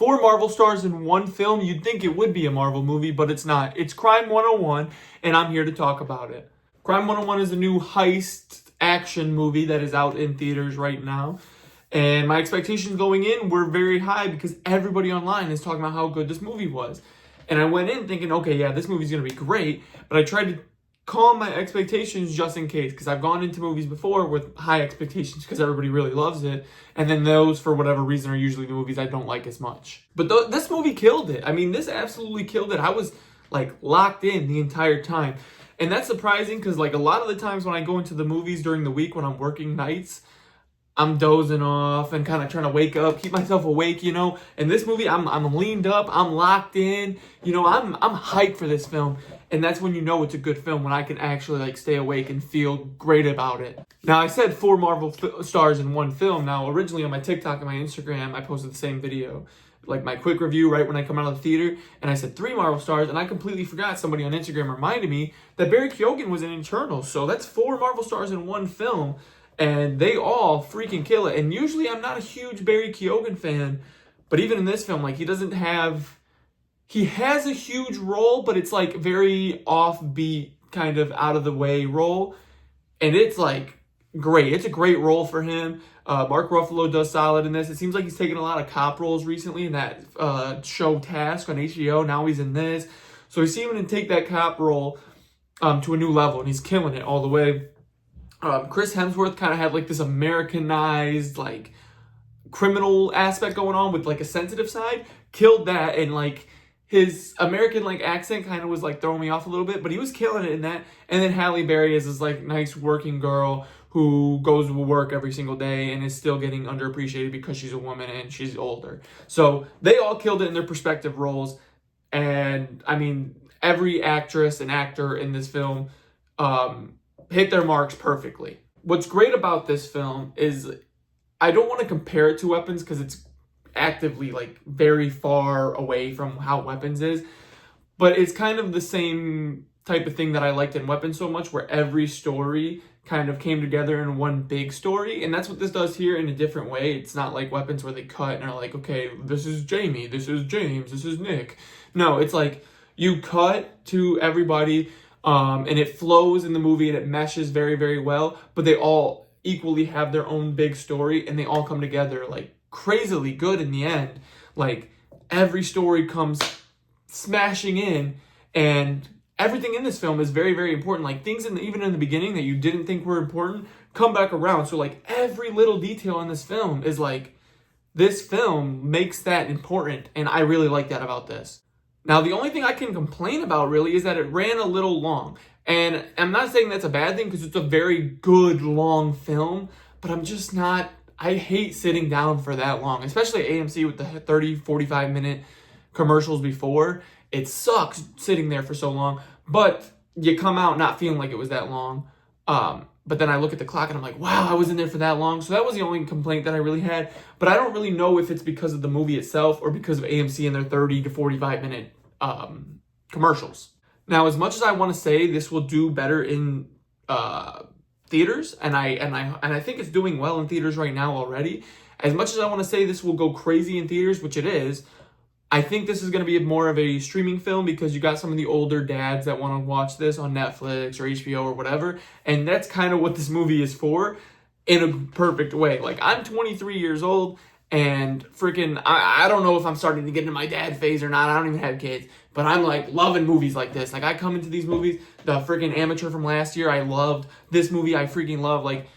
Four Marvel stars in one film. You'd think it would be a Marvel movie, but it's not. It's Crime 101, and I'm here to talk about it. Crime 101 is a new heist action movie that is out in theaters right now. And my expectations going in were very high because everybody online is talking about how good this movie was. And I went in thinking, okay, yeah, this movie's going to be great. But I tried to calm my expectations just in case, because I've gone into movies before with high expectations because everybody really loves it, and then those, for whatever reason, are usually the movies I don't like as much. But this movie killed it. I mean, this absolutely killed it. I was like locked in the entire time, and that's surprising because like a lot of the times when I go into the movies during the week when I'm working nights, I'm dozing off and kind of trying to wake up, keep myself awake, you know. In this movie, I'm leaned up, I'm locked in, you know. I'm hyped for this film, and that's when you know it's a good film, when I can actually like stay awake and feel great about it. Now, I said four Marvel stars in one film. Now, originally on my TikTok and my Instagram, I posted the same video, like my quick review right when I come out of the theater, and I said three Marvel stars, and I completely forgot. Somebody on Instagram reminded me that Barry Keoghan was in Eternals, so that's four Marvel stars in one film. And they all freaking kill it. And usually I'm not a huge Barry Keoghan fan, but even in this film, like he has a huge role, but it's like very offbeat, kind of out of the way role. And it's like great. It's a great role for him. Mark Ruffalo does solid in this. It seems like he's taken a lot of cop roles recently in that show Task on HBO. Now he's in this. So he's seeming to take that cop role to a new level, and he's killing it all the way. Chris Hemsworth kind of had like this Americanized like criminal aspect going on with like a sensitive side. Killed that, and like his American like accent kind of was like throwing me off a little bit, but he was killing it in that. And then Halle Berry is this like nice working girl who goes to work every single day and is still getting underappreciated because she's a woman and she's older. So they all killed it in their respective roles. And I mean, every actress and actor in this film hit their marks perfectly. What's great about this film is I don't want to compare it to Weapons because it's actively like very far away from how Weapons is, but it's kind of the same type of thing that I liked in Weapons so much, where every story kind of came together in one big story, and that's what this does here in a different way. It's not like Weapons where they cut and are like, okay, this is Jamie, this is James, this is Nick. No, it's like you cut to everybody, and it flows in the movie and it meshes very, very well, but they all equally have their own big story and they all come together like crazily good in the end. Like every story comes smashing in, and everything in this film is very, very important. Like things even in the beginning that you didn't think were important come back around. So like every little detail in this film is like, this film makes that important, and I really like that about this. Now, the only thing I can complain about really is that it ran a little long. And I'm not saying that's a bad thing because it's a very good long film, but I'm just not, I hate sitting down for that long, especially AMC with the 30, 45 minute commercials before. It sucks sitting there for so long, but you come out not feeling like it was that long. But then I look at the clock and I'm like, wow, I was in there for that long. So that was the only complaint that I really had. But I don't really know if it's because of the movie itself or because of AMC and their 30 to 45 minute commercials. Now, as much as I want to say this will do better in theaters, and I think it's doing well in theaters right now already, as much as I want to say this will go crazy in theaters, which it is, I think this is going to be more of a streaming film because you got some of the older dads that want to watch this on Netflix or HBO or whatever, and that's kind of what this movie is for in a perfect way. Like, I'm 23 years old, and freaking, I don't know if I'm starting to get into my dad phase or not. I don't even have kids, but I'm like loving movies like this. Like, I come into these movies, the freaking Amateur from last year, I loved this movie. I freaking love, like,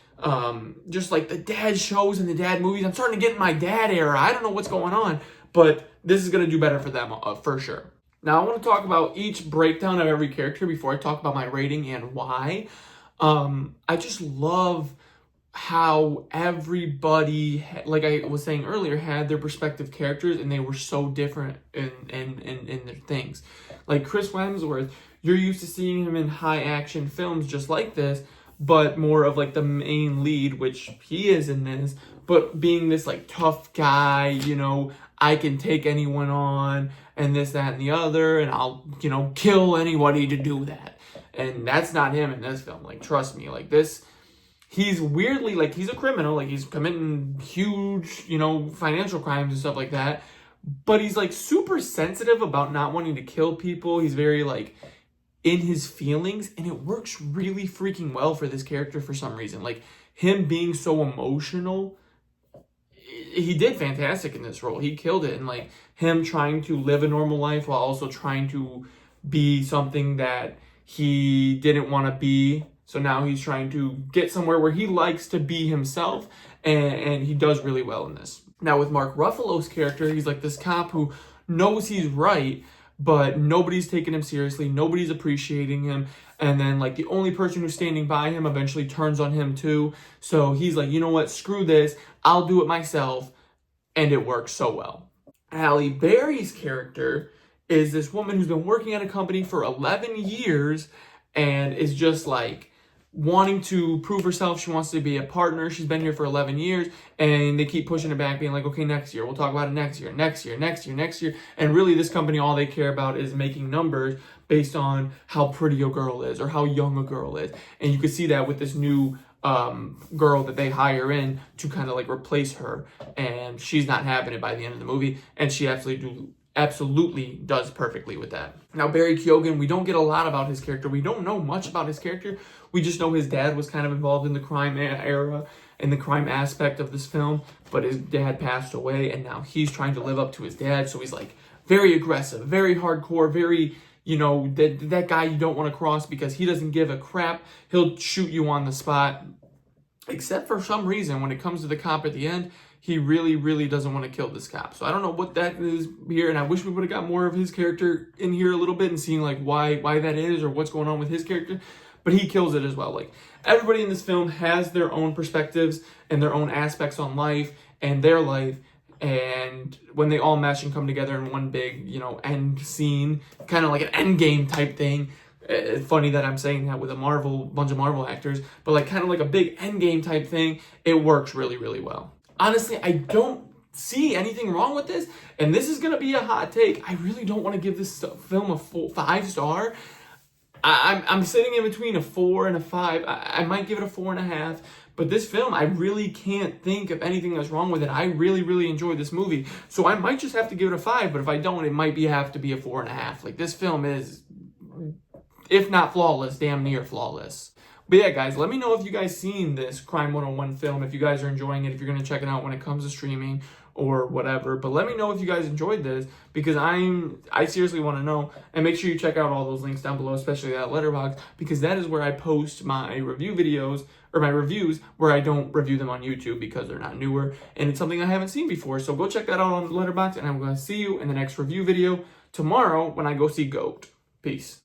just like the dad shows and the dad movies. I'm starting to get in my dad era. I don't know what's going on, but this is going to do better for them for sure. Now, I want to talk about each breakdown of every character before I talk about my rating and why. I just love how everybody, like I was saying earlier, had their respective characters, and they were so different in their things. Like Chris Hemsworth, you're used to seeing him in high action films just like this, but more of like the main lead, which he is in this, but being this like tough guy, you know, I can take anyone on and this, that, and the other, and I'll, you know, kill anybody to do that. And that's not him in this film. Like, trust me, like this, he's weirdly, like, he's a criminal, like he's committing huge, you know, financial crimes and stuff like that, but he's like super sensitive about not wanting to kill people. He's very like in his feelings, and it works really freaking well for this character for some reason. Like him being so emotional, he did fantastic in this role. He killed it. And like him trying to live a normal life while also trying to be something that he didn't want to be. So now he's trying to get somewhere where he likes to be himself, and he does really well in this. Now with Mark Ruffalo's character, he's like this cop who knows he's right, but nobody's taking him seriously, nobody's appreciating him, and then like the only person who's standing by him eventually turns on him too. So he's like, you know what, screw this, I'll do it myself, and it works so well. Halle Berry's character is this woman who's been working at a company for 11 years and is just like wanting to prove herself. She wants to be a partner. She's been here for 11 years, and they keep pushing it back, being like, okay, next year, we'll talk about it next year, next year, next year, next year. And really this company, all they care about is making numbers based on how pretty a girl is or how young a girl is. And you can see that with this new girl that they hire in to kind of like replace her, and she's not having it by the end of the movie, and she absolutely does perfectly with that. Now, Barry Keoghan, we don't get a lot about his character. We don't know much about his character. We just know his dad was kind of involved in the crime era and the crime aspect of this film, but his dad passed away, and now he's trying to live up to his dad. So he's like very aggressive, very hardcore, very, you know, that guy you don't want to cross because he doesn't give a crap. He'll shoot you on the spot. Except for some reason, when it comes to the cop at the end, he really, really doesn't want to kill this cop. So I don't know what that is here, and I wish we would have got more of his character in here a little bit and seeing like why that is or what's going on with his character. But he kills it as well. Like everybody in this film has their own perspectives and their own aspects on life and their life. And when they all mesh and come together in one big, you know, end scene, kind of like an end game type thing. It's funny that I'm saying that with a bunch of Marvel actors, but like kind of like a big endgame type thing, it works really, really well. Honestly, I don't see anything wrong with this, and this is going to be a hot take. I really don't want to give this film a full 5-star. I'm sitting in between a 4 and a 5. I might give it a 4.5, but this film, I really can't think of anything that's wrong with it. I really, really enjoyed this movie, so I might just have to give it a 5, but if I don't, it might have to be a 4.5. Like, this film is, if not flawless, damn near flawless. But yeah, guys, let me know if you guys seen this Crime 101 film, if you guys are enjoying it, if you're going to check it out when it comes to streaming or whatever. But let me know if you guys enjoyed this, because I seriously want to know. And make sure you check out all those links down below, especially that Letterboxd, because that is where I post my review videos, or my reviews, where I don't review them on YouTube because they're not newer, and it's something I haven't seen before. So go check that out on Letterboxd, and I'm going to see you in the next review video tomorrow when I go see GOAT. Peace.